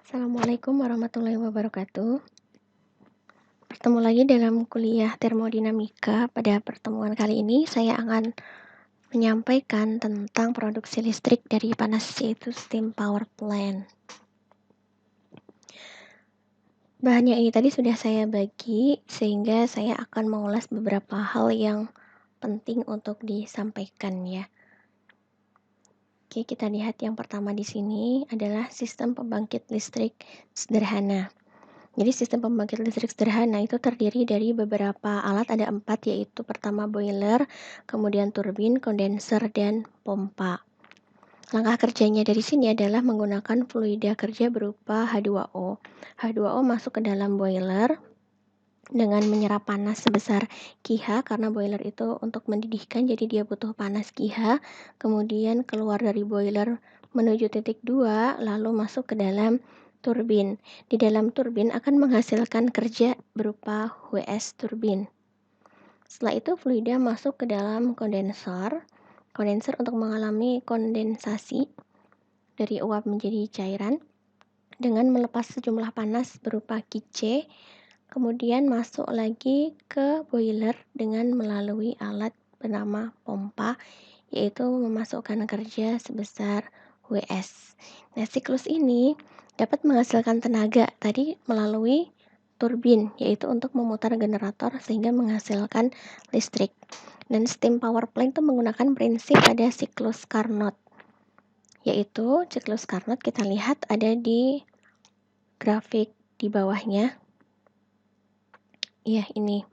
Assalamualaikum warahmatullahi wabarakatuh. Bertemu lagi dalam kuliah termodinamika. Pada pertemuan kali ini saya akan menyampaikan tentang produksi listrik dari panas, yaitu steam power plant. Bahannya ini tadi sudah saya bagi sehingga saya akan mengulas beberapa hal yang penting untuk disampaikan ya. Oke, kita lihat yang pertama di sini adalah sistem pembangkit listrik sederhana. Jadi sistem pembangkit listrik sederhana itu terdiri dari beberapa alat, ada 4, yaitu pertama boiler, kemudian turbin, kondenser, dan pompa. Langkah kerjanya dari sini adalah menggunakan fluida kerja berupa H2O. H2O masuk ke dalam boiler dengan menyerap panas sebesar Qh, karena boiler itu untuk mendidihkan, jadi dia butuh panas Qh. Kemudian keluar dari boiler menuju titik 2, lalu masuk ke dalam turbin. Di dalam turbin akan menghasilkan kerja berupa WS turbin. Setelah itu fluida masuk ke dalam kondensor. Kondenser untuk mengalami kondensasi dari uap menjadi cairan dengan melepas sejumlah panas berupa Qc. Kemudian masuk lagi ke boiler dengan melalui alat bernama pompa, yaitu memasukkan kerja sebesar WS. Nah, siklus ini dapat menghasilkan tenaga tadi melalui turbin, yaitu untuk memutar generator sehingga menghasilkan listrik. Dan steam power plant itu menggunakan prinsip pada siklus Carnot, yaitu siklus Carnot kita lihat ada di grafik di bawahnya. Ya, ini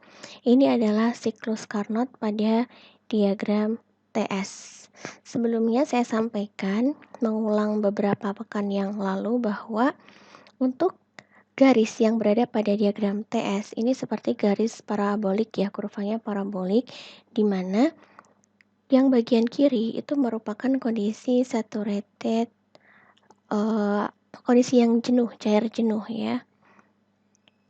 adalah siklus Carnot pada diagram TS. Sebelumnya saya sampaikan, mengulang beberapa pekan yang lalu, bahwa untuk garis yang berada pada diagram TS ini seperti garis parabolik ya, kurvanya parabolik, di mana yang bagian kiri itu merupakan kondisi saturated, kondisi yang jenuh, cair jenuh ya.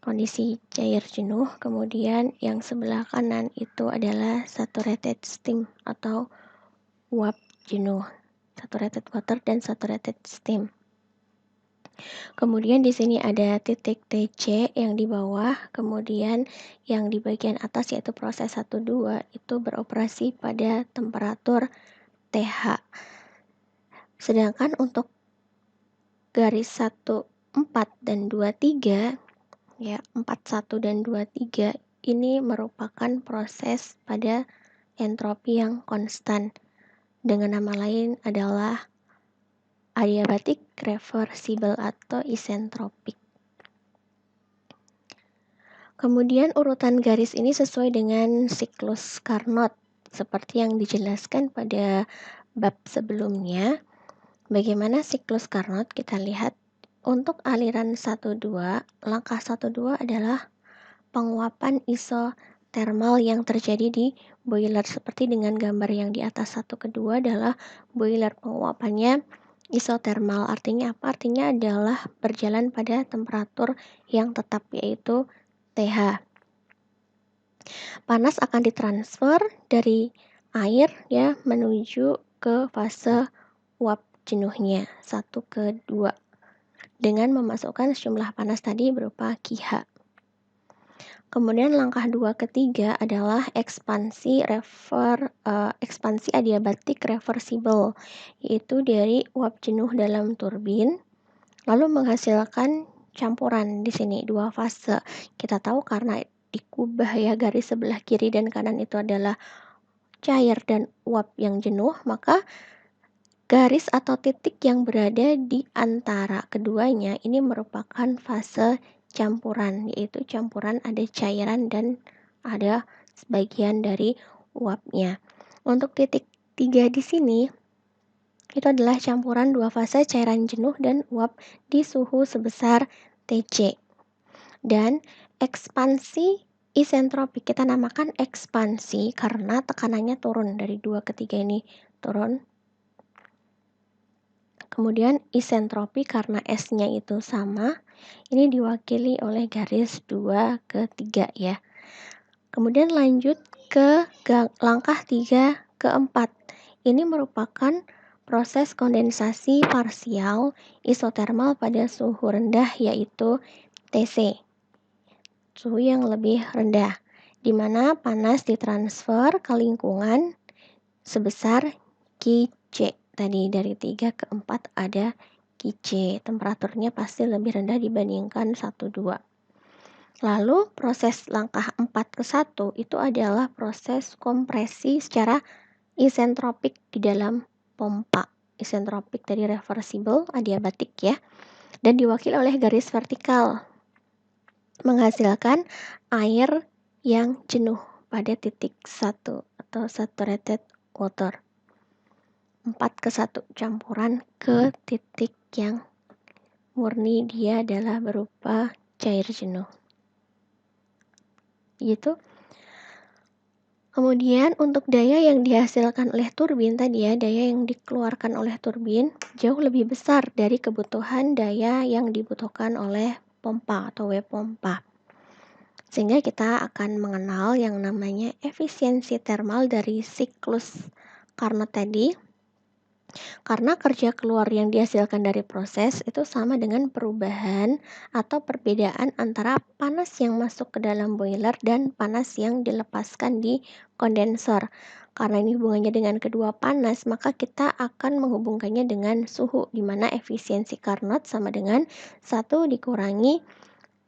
Kondisi cair jenuh, kemudian yang sebelah kanan itu adalah saturated steam atau uap jenuh, saturated water dan saturated steam. Kemudian di sini ada titik TC yang di bawah, kemudian yang di bagian atas yaitu proses 1-2 itu beroperasi pada temperatur TH. Sedangkan untuk garis 1, 4, dan 2, 3 ya, 41 dan 23 ini merupakan proses pada entropi yang konstan, dengan nama lain adalah adiabatik, reversible, atau isentropik. Kemudian urutan garis ini sesuai dengan siklus Carnot seperti yang dijelaskan pada bab sebelumnya. Bagaimana siklus Carnot? Kita lihat untuk aliran 1-2, langkah 1-2 adalah penguapan isotermal yang terjadi di boiler, seperti dengan gambar yang di atas. 1-2 adalah boiler, penguapannya isotermal. Artinya apa? Artinya adalah berjalan pada temperatur yang tetap, yaitu TH. Panas akan ditransfer dari air ya menuju ke fase uap jenuhnya 1-2 dengan memasukkan sejumlah panas tadi berupa Qh. Kemudian langkah 2-3 adalah ekspansi adiabatik reversible, yaitu dari uap jenuh dalam turbin lalu menghasilkan campuran di sini 2 fase. Kita tahu karena dikubah ya, garis sebelah kiri dan kanan itu adalah cair dan uap yang jenuh, maka garis atau titik yang berada di antara keduanya ini merupakan fase campuran, yaitu campuran ada cairan dan ada sebagian dari uapnya. Untuk titik 3 di sini itu adalah campuran 2 fase cairan jenuh dan uap di suhu sebesar Tc. Dan ekspansi isentropik kita namakan ekspansi karena tekanannya turun dari 2-3 ini turun. Kemudian isentropi karena S-nya itu sama, ini diwakili oleh garis 2-3 ya. Kemudian lanjut ke langkah 3-4. Ini merupakan proses kondensasi parsial isotermal pada suhu rendah yaitu TC, suhu yang lebih rendah, di mana panas ditransfer ke lingkungan sebesar QC. Tadi dari 3 ke 4 ada QC, temperaturnya pasti lebih rendah dibandingkan 1, 2. Lalu proses langkah 4 ke 1 itu adalah proses kompresi secara isentropik di dalam pompa. Isentropik tadi reversible, adiabatik ya, dan diwakili oleh garis vertikal, menghasilkan air yang jenuh pada titik 1 atau saturated water. 4 ke 1 campuran ke titik yang murni, dia adalah berupa cair jenuh. Gitu. Kemudian untuk daya yang dihasilkan oleh turbin tadi ya, daya yang dikeluarkan oleh turbin jauh lebih besar dari kebutuhan daya yang dibutuhkan oleh pompa atau pompa. Sehingga kita akan mengenal yang namanya efisiensi termal dari siklus Carnot tadi. Karena kerja keluar yang dihasilkan dari proses itu sama dengan perubahan atau perbedaan antara panas yang masuk ke dalam boiler dan panas yang dilepaskan di kondensor. Karena ini hubungannya dengan kedua panas, maka kita akan menghubungkannya dengan suhu, di mana efisiensi Carnot sama dengan 1 dikurangi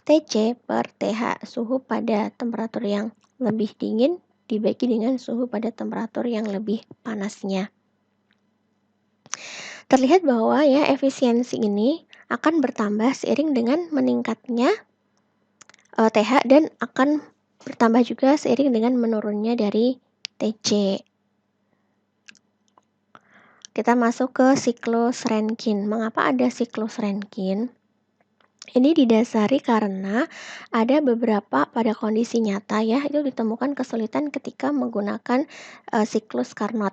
TC per TH, suhu pada temperatur yang lebih dingin dibagi dengan suhu pada temperatur yang lebih panasnya. Terlihat bahwa ya efisiensi ini akan bertambah seiring dengan meningkatnya TH dan akan bertambah juga seiring dengan menurunnya dari TC. Kita masuk ke siklus Rankine. Mengapa ada siklus Rankine? Ini didasari karena ada beberapa pada kondisi nyata ya, itu ditemukan kesulitan ketika menggunakan siklus Carnot.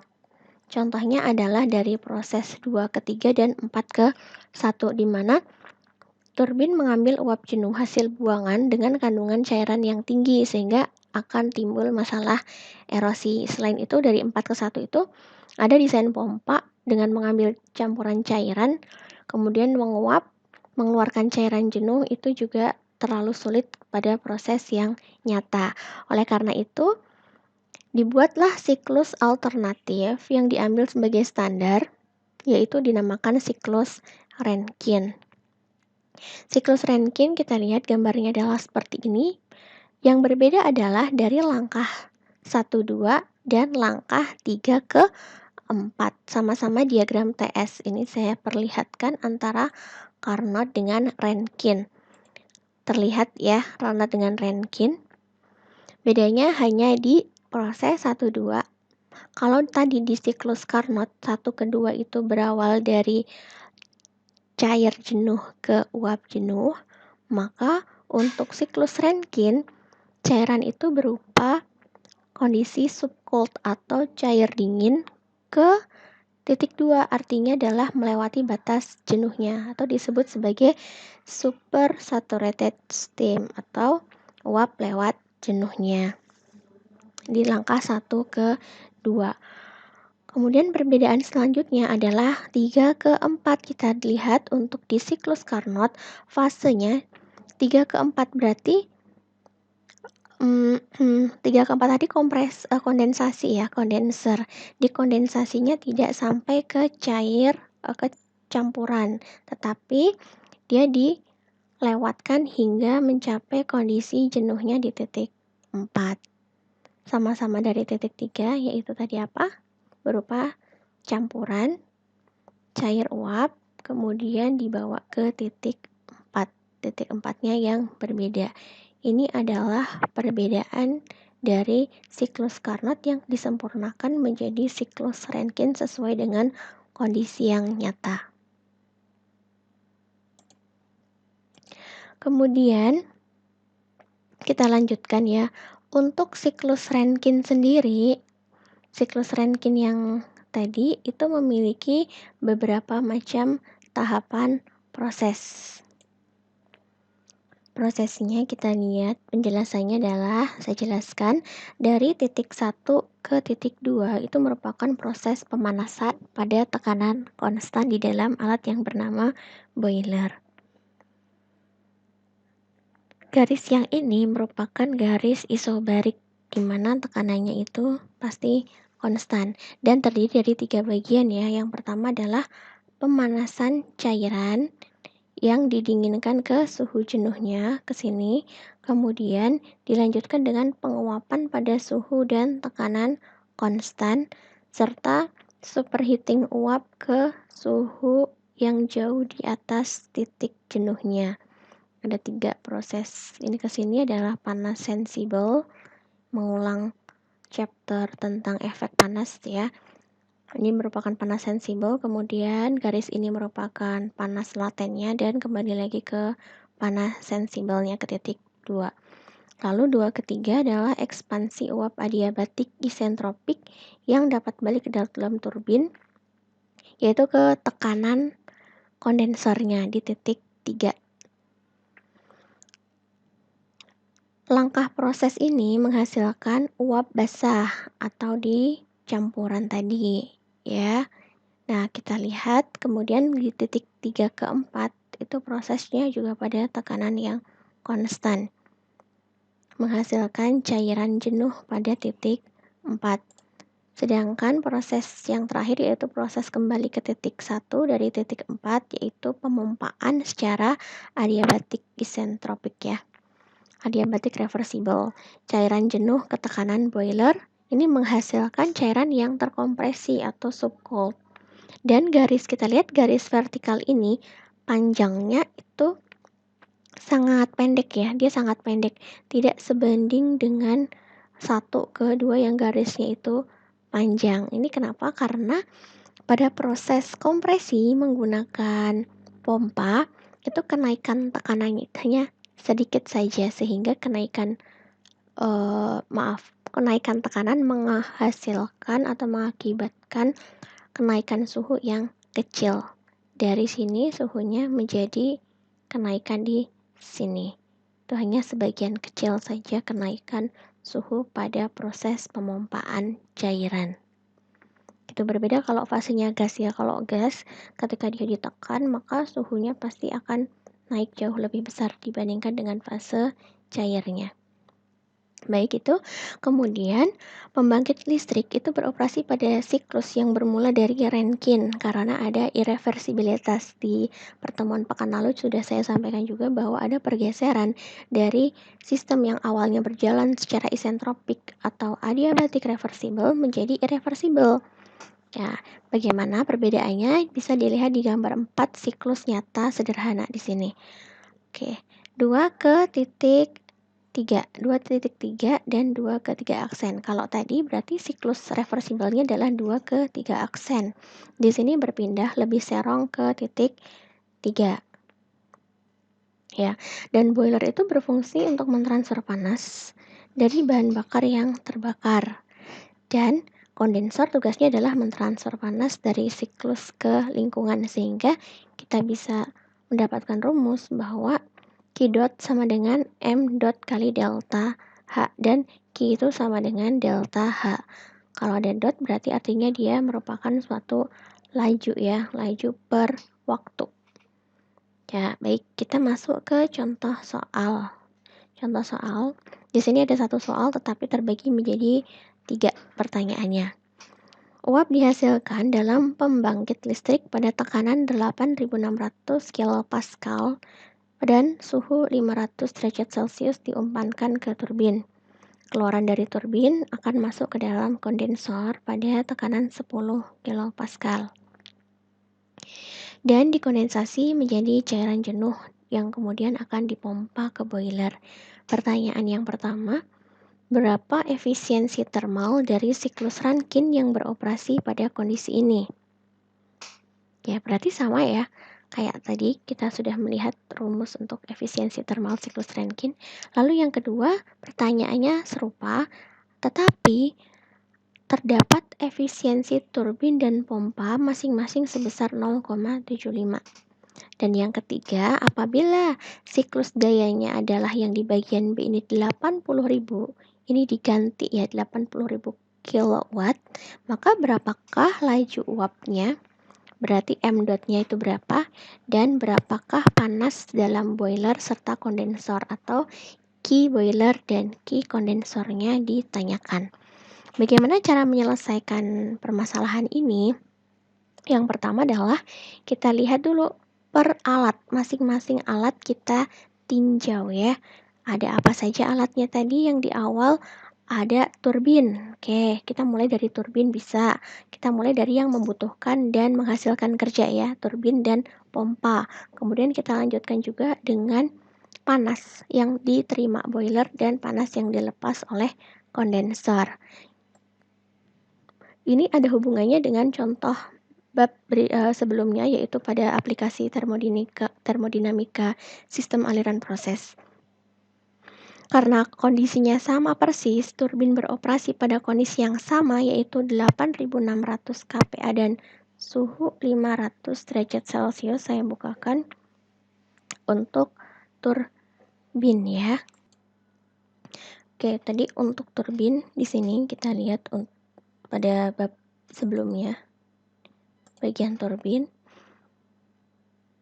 Contohnya adalah dari proses 2 ke 3 dan 4 ke 1, di mana turbin mengambil uap jenuh hasil buangan dengan kandungan cairan yang tinggi sehingga akan timbul masalah erosi. Selain itu dari 4 ke 1 itu ada desain pompa dengan mengambil campuran cairan kemudian menguap mengeluarkan cairan jenuh, itu juga terlalu sulit pada proses yang nyata. Oleh karena itu dibuatlah siklus alternatif yang diambil sebagai standar, yaitu dinamakan siklus Rankine. Siklus Rankine kita lihat gambarnya adalah seperti ini. Yang berbeda adalah dari langkah 1, 2 dan langkah 3 ke 4. Sama-sama diagram TS. Ini saya perlihatkan antara Carnot dengan Rankine. Terlihat ya Carnot dengan Rankine. Bedanya hanya di proses 1, 2. Kalau tadi di siklus Carnot 1 ke 2 itu berawal dari cair jenuh ke uap jenuh, maka untuk siklus Rankine cairan itu berupa kondisi subcooled atau cair dingin ke titik 2, artinya adalah melewati batas jenuhnya atau disebut sebagai super saturated steam atau uap lewat jenuhnya di langkah 1 ke 2. Kemudian perbedaan selanjutnya adalah 3 ke 4. Kita lihat untuk di siklus Carnot fasenya 3 ke 4 berarti 3 ke 4 tadi kondensasi ya, kondenser. Di kondensasinya tidak sampai ke cair, ke campuran, tetapi dia dilewatkan hingga mencapai kondisi jenuhnya di titik 4. Sama-sama dari titik 3, yaitu tadi apa? Berupa campuran cair uap, kemudian dibawa ke titik 4. Titik 4-nya yang berbeda. Ini adalah perbedaan dari siklus Carnot yang disempurnakan menjadi siklus Rankine sesuai dengan kondisi yang nyata. Kemudian kita lanjutkan ya. Untuk siklus Rankine sendiri, siklus Rankine yang tadi itu memiliki beberapa macam tahapan proses. Prosesnya kita lihat, penjelasannya adalah saya jelaskan dari titik 1 ke titik 2 itu merupakan proses pemanasan pada tekanan konstan di dalam alat yang bernama boiler. Garis yang ini merupakan garis isobarik di mana tekanannya itu pasti konstan dan terdiri dari 3 bagian ya. Yang pertama adalah pemanasan cairan yang didinginkan ke suhu jenuhnya ke sini, kemudian dilanjutkan dengan penguapan pada suhu dan tekanan konstan, serta superheating uap ke suhu yang jauh di atas titik jenuhnya. Ada 3 proses. Ini ke sini adalah panas sensibel, mengulang chapter tentang efek panas ya. Ini merupakan panas sensibel, kemudian garis ini merupakan panas latennya dan kembali lagi ke panas sensibelnya ke titik 2. Lalu 2 ketiga adalah ekspansi uap adiabatik isentropik yang dapat balik ke dalam turbin, yaitu ke tekanan kondensernya di titik 3. Langkah proses ini menghasilkan uap basah atau di campuran tadi ya. Nah, kita lihat kemudian di titik 3 ke 4 itu prosesnya juga pada tekanan yang konstan, menghasilkan cairan jenuh pada titik 4. Sedangkan proses yang terakhir yaitu proses kembali ke titik 1 dari titik 4 yaitu pemompaan secara adiabatik isentropik ya. Adiabatik reversible. Cairan jenuh ke tekanan boiler ini menghasilkan cairan yang terkompresi atau subcooled. Dan kita lihat garis vertikal ini panjangnya itu sangat pendek ya, dia sangat pendek, tidak sebanding dengan 1 ke 2 yang garisnya itu panjang. Ini kenapa? Karena pada proses kompresi menggunakan pompa itu kenaikan tekanannya sedikit saja sehingga kenaikan tekanan menghasilkan atau mengakibatkan kenaikan suhu yang kecil. Dari sini suhunya menjadi kenaikan di sini. Itu hanya sebagian kecil saja kenaikan suhu pada proses pemompaan cairan. Itu berbeda kalau fasenya gas ya. Kalau gas ketika dia ditekan maka suhunya pasti akan naik jauh lebih besar dibandingkan dengan fase cairnya. Baik itu, kemudian pembangkit listrik itu beroperasi pada siklus yang bermula dari Rankine karena ada irreversibilitas. Di pertemuan pekan lalu sudah saya sampaikan juga bahwa ada pergeseran dari sistem yang awalnya berjalan secara isentropik atau adiabatik reversible menjadi irreversible. Ya, bagaimana perbedaannya bisa dilihat di gambar 4 siklus nyata sederhana di sini. Oke, 2 ke titik 3 dan 2 ke 3 aksen. Kalau tadi berarti siklus reversibelnya adalah 2 ke 3 aksen. Di sini berpindah lebih serong ke titik 3. Ya, dan boiler itu berfungsi untuk mentransfer panas dari bahan bakar yang terbakar. Dan kondensor tugasnya adalah mentransfer panas dari siklus ke lingkungan sehingga kita bisa mendapatkan rumus bahwa Q dot sama dengan M dot kali delta H dan Q itu sama dengan delta H. Kalau ada dot berarti artinya dia merupakan suatu laju ya, laju per waktu. Ya, baik, kita masuk ke contoh soal. Contoh soal, di sini ada satu soal tetapi terbagi menjadi 3 pertanyaannya. Uap dihasilkan dalam pembangkit listrik pada tekanan 8.600 kilopascal dan suhu 500 derajat Celcius diumpankan ke turbin. Keluaran dari turbin akan masuk ke dalam kondensor pada tekanan 10 kilopascal. Dan dikondensasi menjadi cairan jenuh yang kemudian akan dipompa ke boiler. Pertanyaan yang pertama, berapa efisiensi termal dari siklus Rankine yang beroperasi pada kondisi ini? Ya, berarti sama ya. Kayak tadi kita sudah melihat rumus untuk efisiensi termal siklus Rankine. Lalu yang kedua, pertanyaannya serupa, tetapi terdapat efisiensi turbin dan pompa masing-masing sebesar 0,75. Dan yang ketiga, apabila siklus dayanya adalah yang di bagian B ini 80.000, ini diganti ya 80.000 kilowatt, maka berapakah laju uapnya? Berarti M dotnya itu berapa, dan berapakah panas dalam boiler serta kondensor, atau key boiler dan key kondensornya ditanyakan. Bagaimana cara menyelesaikan permasalahan ini? Yang pertama adalah kita lihat dulu per alat, masing-masing alat kita tinjau ya. Ada apa saja alatnya tadi? Yang di awal ada turbin. Oke, kita mulai dari turbin bisa. Kita mulai dari yang membutuhkan dan menghasilkan kerja ya, turbin dan pompa. Kemudian kita lanjutkan juga dengan panas yang diterima boiler dan panas yang dilepas oleh kondensor. Ini ada hubungannya dengan contoh bab sebelumnya, yaitu pada aplikasi termodinamika sistem aliran proses. Karena kondisinya sama persis, turbin beroperasi pada kondisi yang sama, yaitu 8.600 kPa dan suhu 500 derajat Celcius. Saya bukakan untuk turbin ya. Oke, tadi untuk turbin di sini kita lihat pada bab sebelumnya, bagian turbin,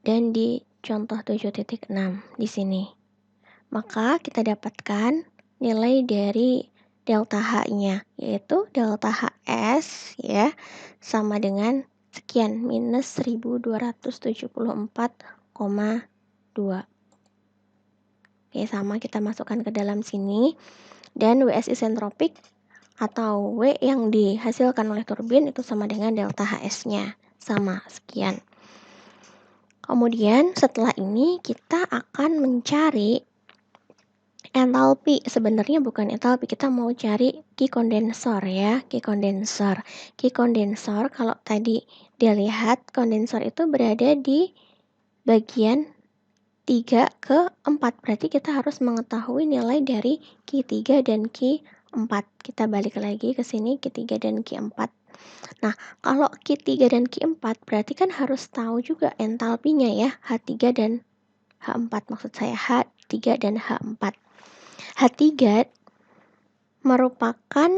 dan di contoh 7.6 di sini. Maka kita dapatkan nilai dari delta H-nya, yaitu delta HS ya, sama dengan sekian, minus 1274,2. Oke, sama kita masukkan ke dalam sini, dan WS isentropik atau W yang dihasilkan oleh turbin itu sama dengan delta HS-nya, sama sekian. Kemudian setelah ini kita akan mencari entalpi. Sebenarnya bukan entalpi, kita mau cari key kondensor ya, key kondensor. Key kondensor kalau tadi dilihat, kondensor itu berada di bagian 3 ke 4. Berarti kita harus mengetahui nilai dari key 3 dan key 4. Kita balik lagi ke sini, key 3 dan key 4. Nah, kalau key 3 dan key 4 berarti kan harus tahu juga entalpinya ya, H3 dan H4. Maksud saya H3 dan H4. H3 merupakan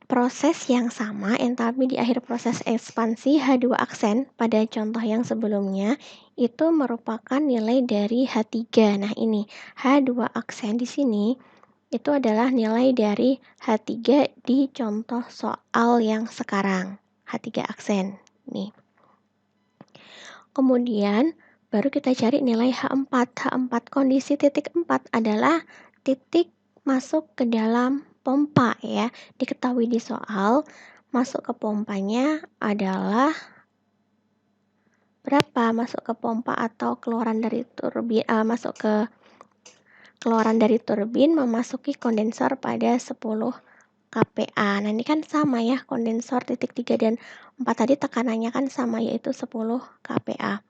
proses yang sama, entalpi di akhir proses ekspansi H2 aksen pada contoh yang sebelumnya itu merupakan nilai dari H3. Nah, ini H2 aksen di sini itu adalah nilai dari H3 di contoh soal yang sekarang, H3 aksen. Nih. Kemudian baru kita cari nilai H4. H4 kondisi titik 4 adalah titik masuk ke dalam pompa ya. Diketahui di soal, masuk ke pompanya adalah berapa? Masuk ke pompa atau keluaran dari turbin, keluaran dari turbin memasuki kondensor pada 10 kPa. Nah, ini kan sama ya, kondensor titik 3 dan 4 tadi tekanannya kan sama, yaitu 10 kPa.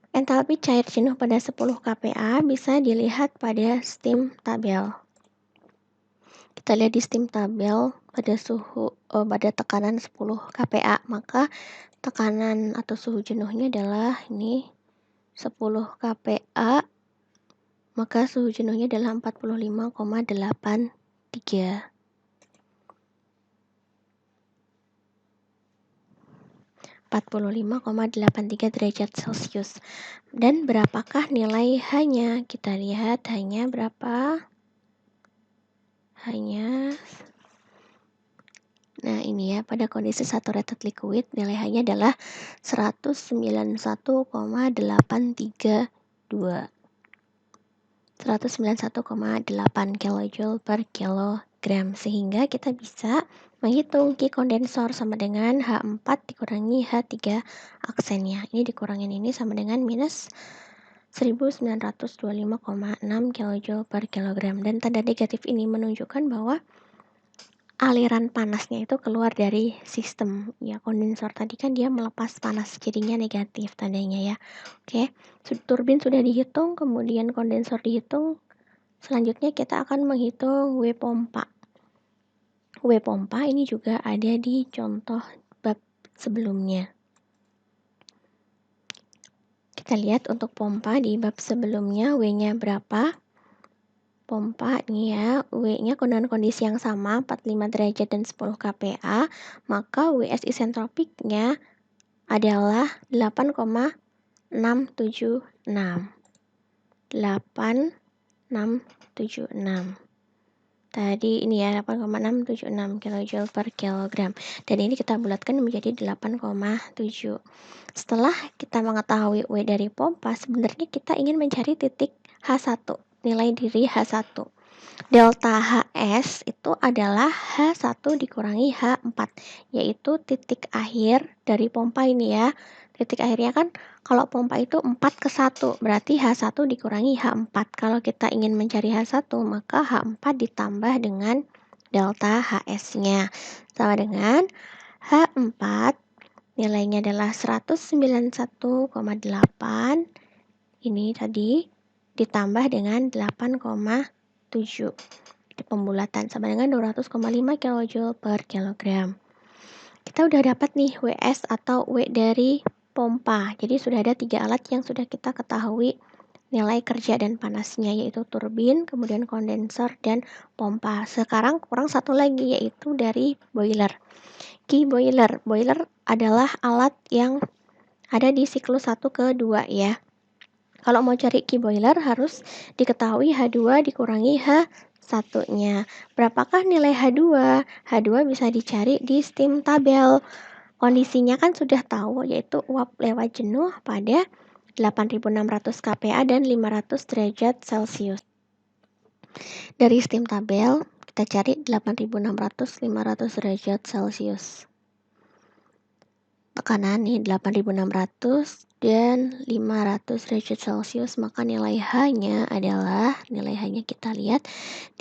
Entalpi cair jenuh pada 10 kPa bisa dilihat pada steam tabel. Kita lihat di steam tabel pada pada tekanan 10 kPa, maka tekanan atau suhu jenuhnya adalah ini 10 kPa, maka suhu jenuhnya adalah 45,83. 45,83 derajat Celcius. Dan berapakah nilai H-nya? Kita lihat H-nya berapa? Nah, ini ya, pada kondisi saturated liquid nilai H-nya adalah 191,832. 191,8 kJ per kilogram, sehingga kita bisa menghitung key kondensor sama dengan H4 dikurangi H3 aksennya. Ini dikurangin ini sama dengan minus 1925,6 kJ per kilogram. Dan tanda negatif ini menunjukkan bahwa aliran panasnya itu keluar dari sistem. Ya, kondensor tadi kan dia melepas panas, jadinya negatif tandanya ya. Oke, turbin sudah dihitung, kemudian kondensor dihitung. Selanjutnya kita akan menghitung W pompa. W pompa ini juga ada di contoh bab sebelumnya. Kita lihat untuk pompa di bab sebelumnya W-nya berapa. Pompa nih ya, W-nya dengan kondisi yang sama 45 derajat dan 10 kPa, maka W isentropiknya adalah 8,676. 8,676. Tadi ini ya 8,676 kJ per kilogram. Dan ini kita bulatkan menjadi 8,7. Setelah kita mengetahui W dari pompa, sebenarnya kita ingin mencari titik H1, nilai diri H1. Delta HS itu adalah H1 dikurangi H4, yaitu titik akhir dari pompa ini ya. Titik akhirnya kan kalau pompa itu 4:1, berarti H1 dikurangi H4. Kalau kita ingin mencari H1, maka H4 ditambah dengan delta HS-nya. Sama dengan H4, nilainya adalah 191,8. Ini tadi ditambah dengan 8,7. Di pembulatan sama dengan 200,5 kJ per kilogram. Kita udah dapat nih WS atau W dari pompa. Jadi sudah ada 3 alat yang sudah kita ketahui nilai kerja dan panasnya, yaitu turbin, kemudian kondenser, dan pompa. Sekarang kurang satu lagi, yaitu dari boiler. Key boiler. Boiler adalah alat yang ada di siklus 1 ke 2 ya. Kalau mau cari key boiler harus diketahui H2 dikurangi H1-nya. Berapakah nilai H2? H2 bisa dicari di steam tabel. Kondisinya kan sudah tahu, yaitu uap lewat jenuh pada 8.600 kPa dan 500 derajat Celcius. Dari steam tabel, kita cari 8.600, 500 derajat Celcius. Tekanan nih 8.600 dan 500 derajat Celcius, maka nilai H-nya adalah, nilai H-nya kita lihat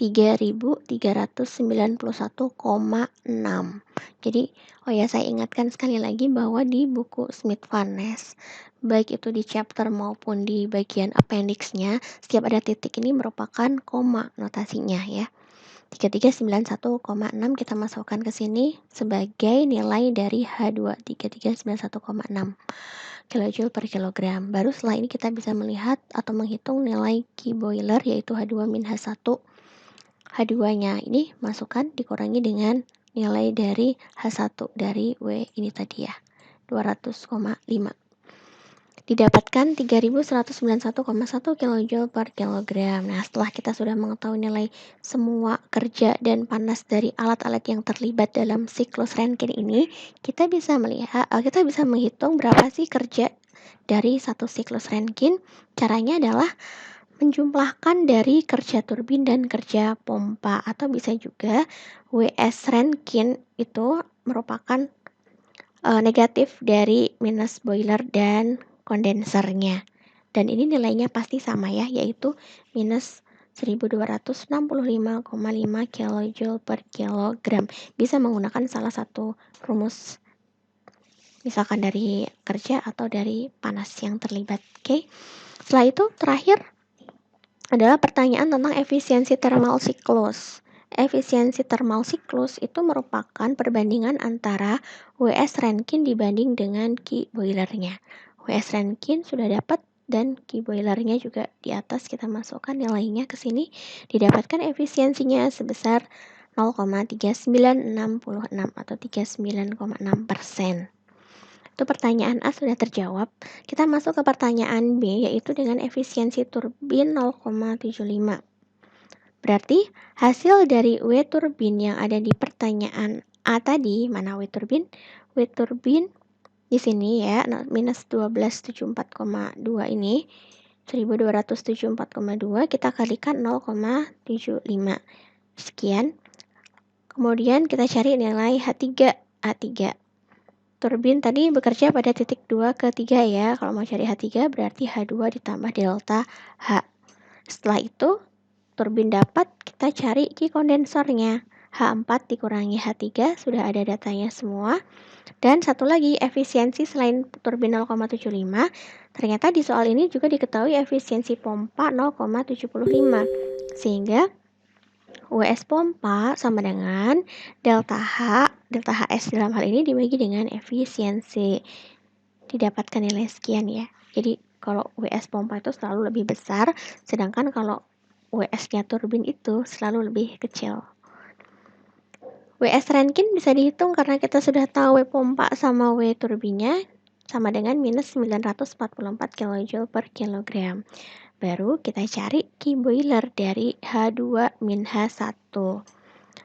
3.391,6. Jadi, saya ingatkan sekali lagi bahwa di buku Smith-Van-Ness, baik itu di chapter maupun di bagian appendix-nya, setiap ada titik ini merupakan koma notasinya ya. 3391,6 kita masukkan ke sini sebagai nilai dari H2, 3391,6 kJ per kilogram. Baru setelah ini kita bisa melihat atau menghitung nilai key boiler, yaitu H2 min H1. H2-nya ini masukkan dikurangi dengan nilai dari H1 dari W ini tadi ya, 200,5. Didapatkan 3191,1 kJ per kilogram. Nah, setelah kita sudah mengetahui nilai semua kerja dan panas dari alat-alat yang terlibat dalam siklus Rankine ini, kita bisa menghitung berapa sih kerja dari satu siklus Rankine. Caranya adalah menjumlahkan dari kerja turbin dan kerja pompa, atau bisa juga WS Rankine itu merupakan negatif dari minus boiler dan kondensernya. Dan ini nilainya pasti sama ya, yaitu minus 1265,5 kJ per kilogram. Bisa menggunakan salah satu rumus, misalkan dari kerja atau dari panas yang terlibat. Oke. Setelah itu terakhir adalah pertanyaan tentang efisiensi thermal siklus. Efisiensi thermal siklus itu merupakan perbandingan antara WS Rankine dibanding dengan key boilernya. WS Rankine sudah dapat dan key boilernya juga di atas, kita masukkan nilainya ke sini, didapatkan efisiensinya sebesar 0,3966 atau 39,6%. Itu pertanyaan A sudah terjawab. Kita masuk ke pertanyaan B, yaitu dengan efisiensi turbin 0,75. Berarti hasil dari W turbin yang ada di pertanyaan A tadi, mana W turbin? W turbin di sini ya, minus 1274,2 ini, 1274,2 kita kalikan 0,75. Sekian. Kemudian kita cari nilai H3. Turbin tadi bekerja pada titik 2 ke 3 ya. Kalau mau cari H3 berarti H2 ditambah delta H. Setelah itu turbin dapat, kita cari key kondensernya. H4 dikurangi H3, sudah ada datanya semua. Dan satu lagi, efisiensi selain turbin 0,75, ternyata di soal ini juga diketahui efisiensi pompa 0,75. Sehingga WS pompa sama dengan delta HS dalam hal ini dibagi dengan efisiensi. Didapatkan nilai sekian ya. Jadi kalau WS pompa itu selalu lebih besar, sedangkan kalau WS-nya turbin itu selalu lebih kecil. WS Rankine bisa dihitung karena kita sudah tahu W pompa sama W turbinnya sama dengan minus 944 kJ per kilogram. Baru kita cari key boiler dari H2 min H1.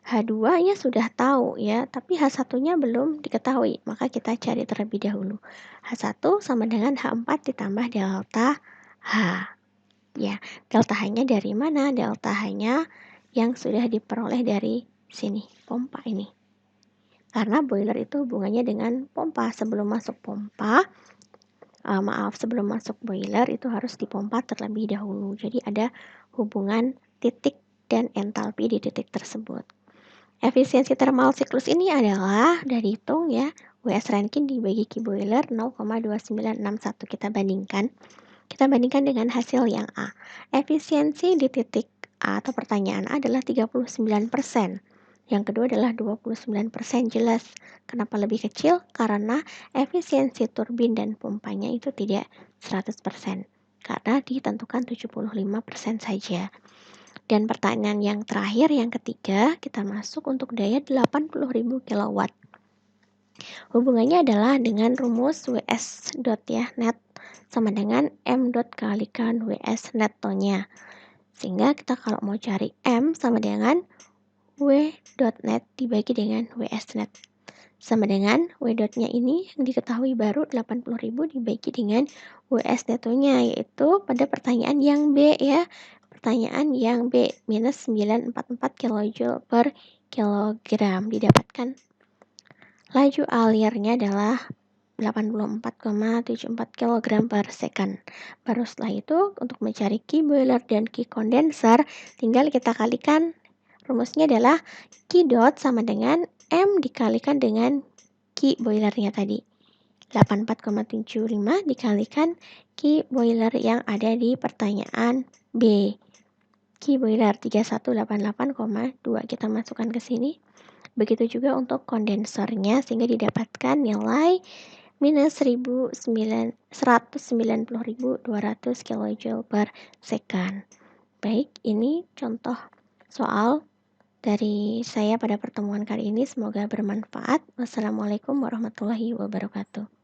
H2-nya sudah tahu ya, tapi H1-nya belum diketahui, maka kita cari terlebih dahulu. H1 sama dengan H4 ditambah delta H. Ya, delta H-nya dari mana? Delta H-nya yang sudah diperoleh dari sini, pompa ini. Karena boiler itu hubungannya dengan pompa. Sebelum masuk pompa, sebelum masuk boiler itu harus dipompa terlebih dahulu. Jadi ada hubungan titik dan entalpi di titik tersebut. Efisiensi thermal siklus ini adalah dari hitung ya, WS Rankine dibagi key boiler 0,2961. Kita bandingkan dengan hasil yang A. Efisiensi di titik A atau pertanyaan A adalah 39%. Yang kedua adalah 29%. Jelas kenapa lebih kecil? Karena efisiensi turbin dan pompanya itu tidak 100%. Karena ditentukan 75% saja. Dan pertanyaan yang terakhir, yang ketiga, kita masuk untuk daya 80.000 kW. Hubungannya adalah dengan rumus WS dot ya, net sama dengan M dot kalikan WS nettonya. Sehingga kita kalau mau cari M sama dengan W dot net dibagi dengan WS net. Sama dengan W dotnya ini yang diketahui baru 80.000 dibagi dengan WS nettonya, yaitu pada pertanyaan yang B ya. Pertanyaan yang B, minus 944 kJ per kilogram didapatkan. Laju alirnya adalah 84,74 kg per second. Baru setelah itu, untuk mencari key boiler dan key condenser, tinggal kita kalikan. Rumusnya adalah key dot sama dengan M dikalikan dengan key boilernya tadi. 84,75 dikalikan key boiler yang ada di pertanyaan B. Key boiler 3188,2 kita masukkan ke sini. Begitu juga untuk kondensernya sehingga didapatkan nilai minus 190.200 kJ per second. Baik, ini contoh soal dari saya pada pertemuan kali ini. Semoga bermanfaat. Wassalamualaikum warahmatullahi wabarakatuh.